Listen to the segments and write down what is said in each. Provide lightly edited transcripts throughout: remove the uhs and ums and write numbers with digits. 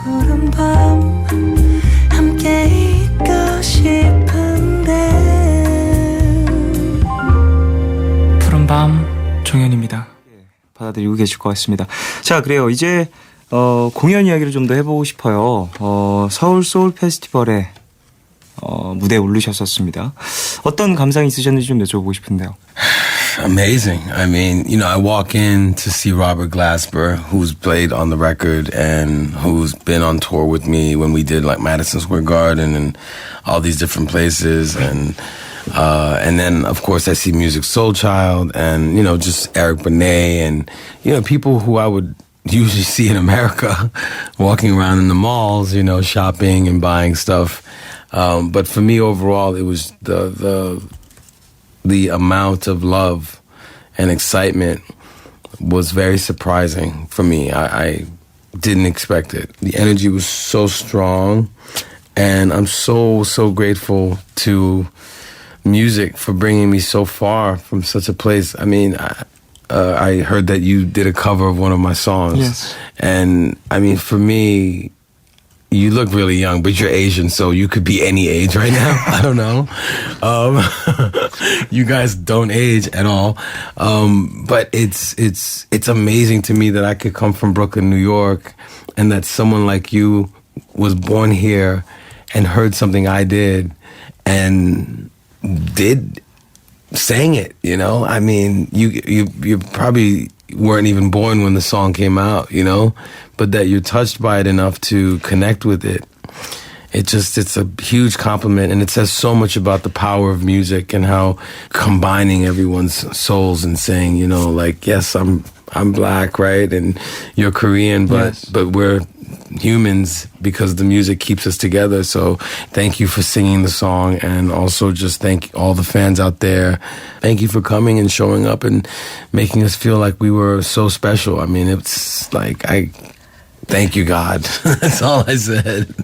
푸른 밤 함께 있고 싶은데 푸른 밤 종현입니다. 받아들이고 계실 것 같습니다. 자, 그래요. 이제 공연 이야기를 좀 더 해보고 싶어요. 서울 소울 페스티벌에 무대에 오르셨었습니다. 어떤 감상이 있으셨는지 좀 여쭤보고 싶은데요. Amazing. I mean, you know, I walk in to see Robert Glasper, who's played on the record and who's been on tour with me when we did like Madison Square Garden and all these different places. And then, of course, I see Music Soul Child and, you know, just Eric Benet and, you know, people who I would usually see in America walking around in the malls, you know, shopping and buying stuff. But for me, overall, it was the amount of love and excitement was very surprising for me. I didn't expect it. The energy was so strong, and I'm so grateful to music for bringing me so far from such a place. I mean, I heard that you did a cover of one of my songs. Yes. And I mean, for me, you look really young, but you're Asian, so you could be any age right now. I don't know. You guys don't age at all. But it's amazing to me that I could come from Brooklyn, New York, and that someone like you was born here and heard something I did and sang it, you know? I mean, you probably weren't even born when the song came out, you know? But that you're touched by it enough to connect with it. It's a huge compliment, and it says so much about the power of music and how combining everyone's souls and saying, you know, like, yes, I'm black, right? And you're Korean, but we're humans because the music keeps us together. So thank you for singing the song, and also just thank all the fans out there. Thank you for coming and showing up and making us feel like we were so special. I mean, it's like, thank you, God. That's all I said.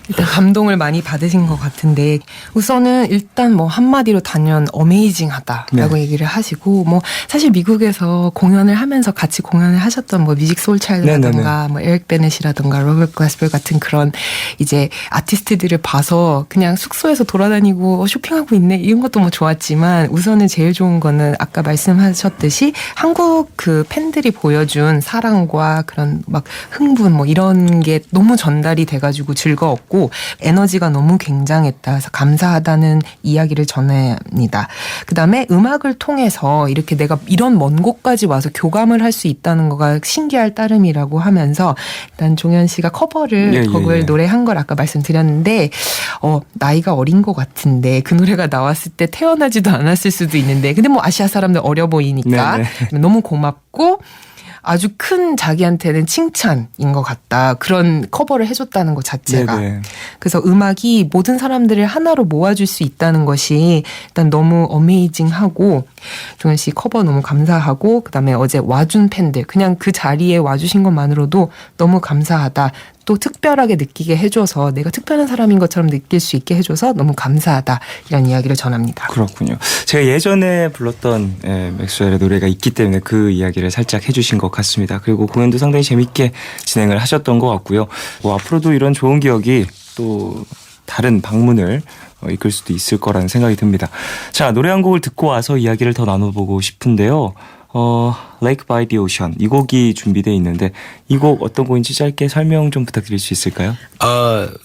일단 감동을 많이 받으신 것 같은데 우선은 일단 뭐 한마디로 단연 어메이징하다라고 얘기를 하시고 뭐 사실 미국에서 공연을 하면서 같이 공연을 하셨던 뭐 뮤직 소울 차일드라든가 뭐 에릭 베넷이라든가 로버트 글래스per 같은 그런 이제 아티스트들을 봐서 그냥 숙소에서 돌아다니고 쇼핑하고 있네 이런 것도 뭐 좋았지만 우선은 제일 좋은 거는 아까 말씀하셨듯이 한국 그 팬들이 보여준 사랑과 그런 막 흥분 뭐 이런 게 너무 전달이 돼가지고 즐거웠고 에너지가 너무 굉장했다. 그래서 감사하다는 이야기를 전합니다. 그다음에 음악을 통해서 이렇게 내가 이런 먼 곳까지 와서 교감을 할 수 있다는 거가 신기할 따름이라고 하면서 일단 종현 씨가 커버를 곡을 노래한 걸 아까 말씀드렸는데 나이가 어린 것 같은데 그 노래가 나왔을 때 태어나지도 않았을 수도 있는데 근데 뭐 아시아 사람들 어려 보이니까 너무 고맙고 아주 큰 자기한테는 칭찬인 것 같다. 그런 커버를 해줬다는 것 자체가. 그래서 음악이 모든 사람들을 하나로 모아줄 수 있다는 것이 일단 너무 어메이징하고 종현 씨 커버 너무 감사하고 그다음에 어제 와준 팬들 그냥 그 자리에 와주신 것만으로도 너무 감사하다. 또 특별하게 느끼게 해줘서 내가 특별한 사람인 것처럼 느낄 수 있게 해줘서 너무 감사하다. 이런 이야기를 전합니다. 그렇군요. 제가 예전에 불렀던 맥스웰의 노래가 있기 때문에 그 이야기를 살짝 해주신 것 같습니다. 그리고 공연도 상당히 재밌게 진행을 하셨던 것 같고요. 뭐 앞으로도 이런 좋은 기억이 또 다른 방문을 이끌 수도 있을 거라는 생각이 듭니다. 자, 노래 한 곡을 듣고 와서 이야기를 더 나눠보고 싶은데요. Lake by the Ocean 이 곡이 준비되어 있는데 이 곡 어떤 곡인지 짧게 설명 좀 부탁드릴 수 있을까요?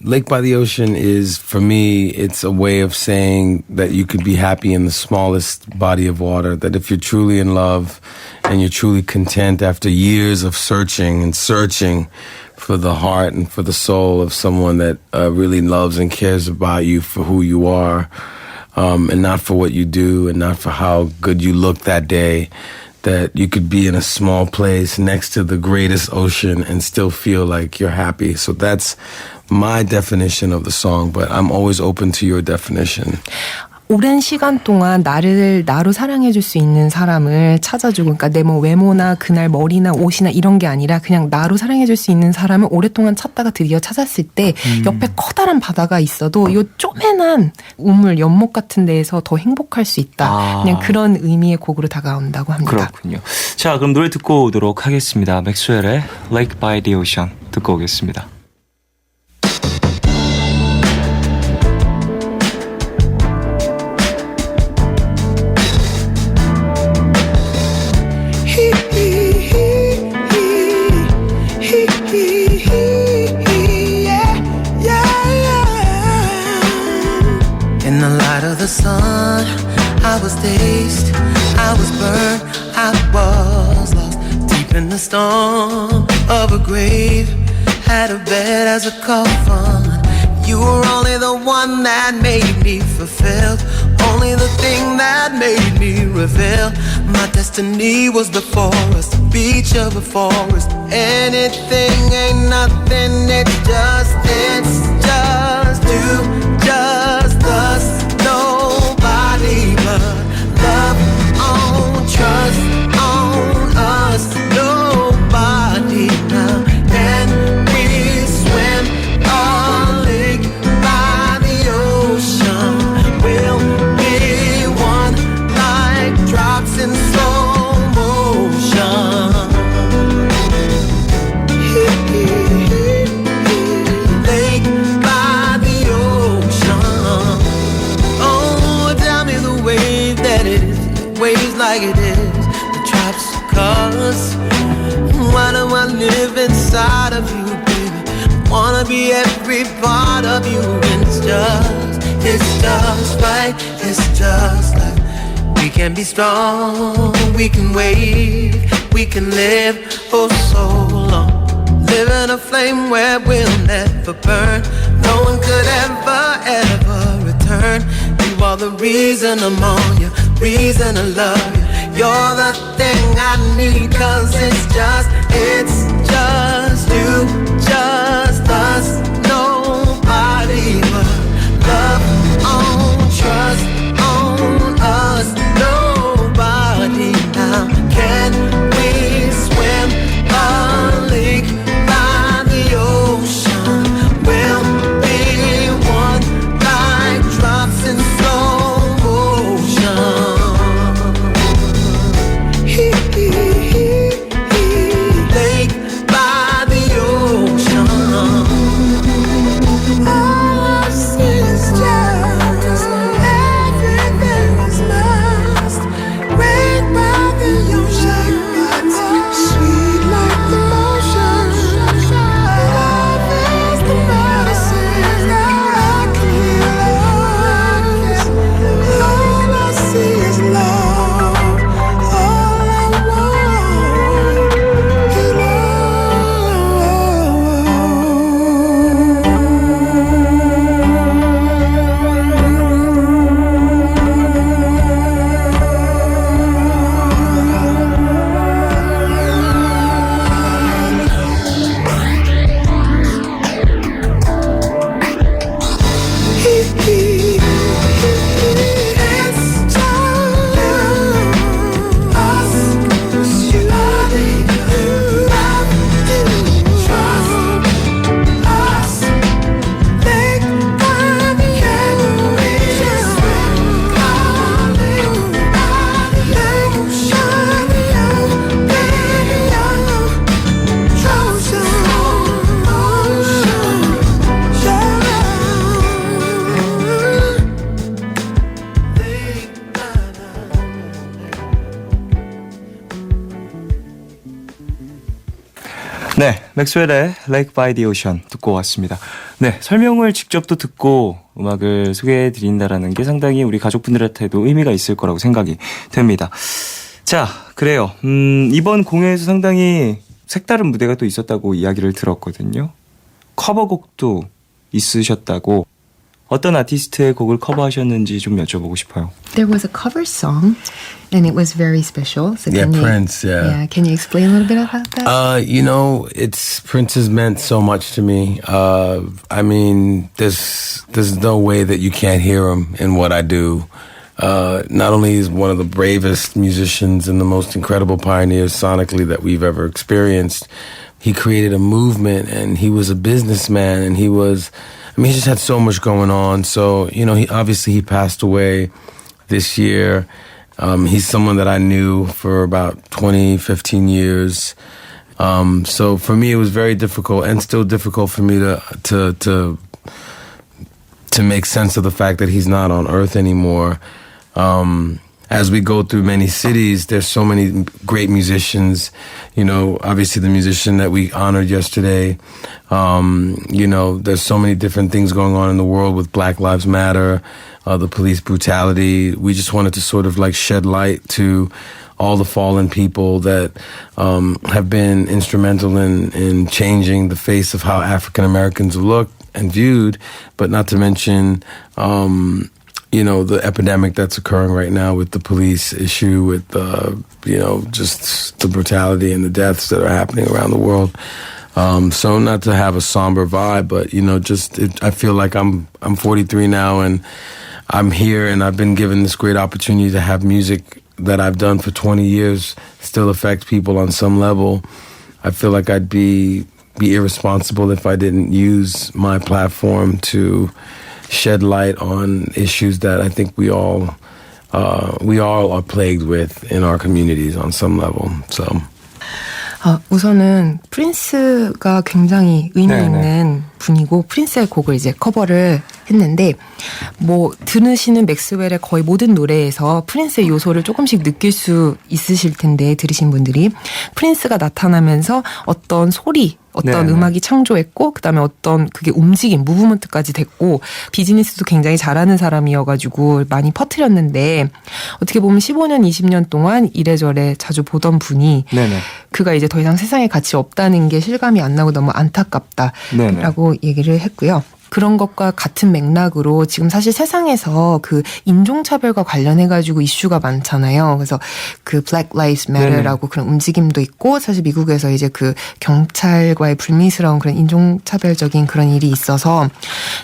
Lake by the Ocean is, for me, it's a way of saying that you could be happy in the smallest body of water, that if you're truly in love and you're truly content after years of searching for the heart and for the soul of someone that really loves and cares about you for who you are, and not for what you do and not for how good you look that day, that you could be in a small place next to the greatest ocean and still feel like you're happy. So that's my definition of the song, but I'm always open to your definition. 오랜 시간 동안 나를 나로 사랑해줄 수 있는 사람을 찾아주고, 그러니까 내 뭐 외모나 그날 머리나 옷이나 이런 게 아니라 그냥 나로 사랑해줄 수 있는 사람을 오랫동안 찾다가 드디어 찾았을 때 옆에 커다란 바다가 있어도 이 쪼매난 우물 연못 같은 데에서 더 행복할 수 있다. 그냥 그런 의미의 곡으로 다가온다고 합니다. 그렇군요. 자, 그럼 노래 듣고 오도록 하겠습니다. 맥스웰의 Lake by the Ocean 듣고 오겠습니다. In the light of the sun, I was dazed, I was burned, I was lost deep in the storm of a grave. Had a bed as a coffin. You were only the one that made me fulfilled, only the thing that made me reveal. My destiny was before us, the beach of a forest. Anything ain't nothing, it's just do, just us. Nobody but love on, trust on us. Nobody now. Can we swim a lake by the ocean? We'll be one like drops in slow motion. Lake by the ocean. Oh, tell me the wave that it is, waves like it is, the drops cause. Why do I live inside of you, baby? Wanna be every part of you. And it's just right, it's just like we can be strong, we can wave, we can live for so long. Live in a flame where we'll never burn. No one could ever return. You are the reason I'm on you, reason I love you. You're the thing I need, cause it's just you, just us. Nobody but love on, trust on us. Nobody now. Can we swim a lake by the ocean? We'll be one like drops in slow motion. Lake by the ocean. All I see is just everything is lost. Right by the ocean, sweet like the motion. Love is the medicine I can use. All I see is love. All I want is love. 네, 맥스웰의 Lake by the Ocean 듣고 왔습니다. 네, 설명을 직접 또 듣고 음악을 소개해드린다라는 게 상당히 우리 가족분들한테도 의미가 있을 거라고 생각이 됩니다. 자, 그래요. 이번 공연에서 상당히 색다른 무대가 또 있었다고 이야기를 들었거든요. 커버곡도 있으셨다고. 어떤 아티스트의 곡을 커버하셨는지 좀 여쭤보고 싶어요. There was a cover song, and it was very special. So Yeah, can you, Prince, yeah. Can you explain a little bit about that? You know, Prince has meant so much to me. I mean, there's no way that you can't hear him in what I do. Not only is one of the bravest musicians and the most incredible pioneers sonically that we've ever experienced, he created a movement, and he was a businessman, and he just had so much going on. So, you know, he passed away this year. He's someone that I knew for about 15 years. So for me, it was very difficult, and still difficult for me to make sense of the fact that he's not on earth anymore. As we go through many cities, there's so many great musicians. You know, obviously the musician that we honored yesterday. You know, there's so many different things going on in the world with Black Lives Matter, the police brutality. We just wanted to sort of like shed light to all the fallen people that have been instrumental in changing the face of how African Americans look and viewed, but not to mention you know, the epidemic that's occurring right now with the police issue, with you know, just the brutality and the deaths that are happening around the world. So not to have a somber vibe, but you know, I feel like I'm 43 now, and I'm here, and I've been given this great opportunity to have music that I've done for 20 years still affect people on some level. I feel like I'd be irresponsible if I didn't use my platform to shed light on issues that I think we all are plagued with in our communities on some level. So. 우선은 프린스가 굉장히 의미 있는 분이고 프린스의 곡을 이제 커버를 했는데 뭐 들으시는 맥스웰의 거의 모든 노래에서 프린스의 요소를 조금씩 느낄 수 있으실 텐데 들으신 분들이 프린스가 나타나면서 어떤 소리 어떤 음악이 창조했고 그다음에 어떤 그게 움직임, 무브먼트까지 됐고 비즈니스도 굉장히 잘하는 사람이어가지고 많이 퍼뜨렸는데 어떻게 보면 15년, 20년 동안 이래저래 자주 보던 분이 그가 이제 더 이상 세상에 가치 없다는 게 실감이 안 나고 너무 안타깝다라고 얘기를 했고요. 그런 것과 같은 맥락으로 지금 사실 세상에서 그 인종차별과 관련해가지고 이슈가 많잖아요. 그래서 그 Black Lives Matter라고 그런 움직임도 있고 사실 미국에서 이제 그 경찰과의 불미스러운 그런 인종차별적인 그런 일이 있어서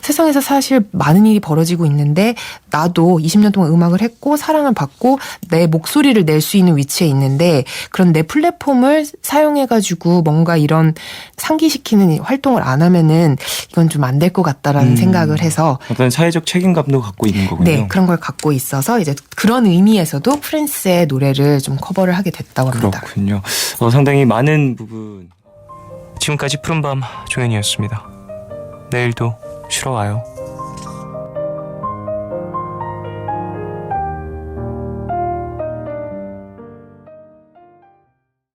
세상에서 사실 많은 일이 벌어지고 있는데 나도 20년 동안 음악을 했고 사랑을 받고 내 목소리를 낼 수 있는 위치에 있는데 그런 내 플랫폼을 사용해가지고 뭔가 이런 상기시키는 활동을 안 하면은 이건 좀 안 될 것 같다라는 생각을 해서 어떤 사회적 책임감도 갖고 있는 거군요. 네, 그런 걸 갖고 있어서 이제 그런 의미에서도 프린스의 노래를 좀 커버를 하게 됐다고 합니다. 그렇군요. 상당히 많은 부분. 지금까지 푸른밤 종현이었습니다. 내일도 쉬러 와요.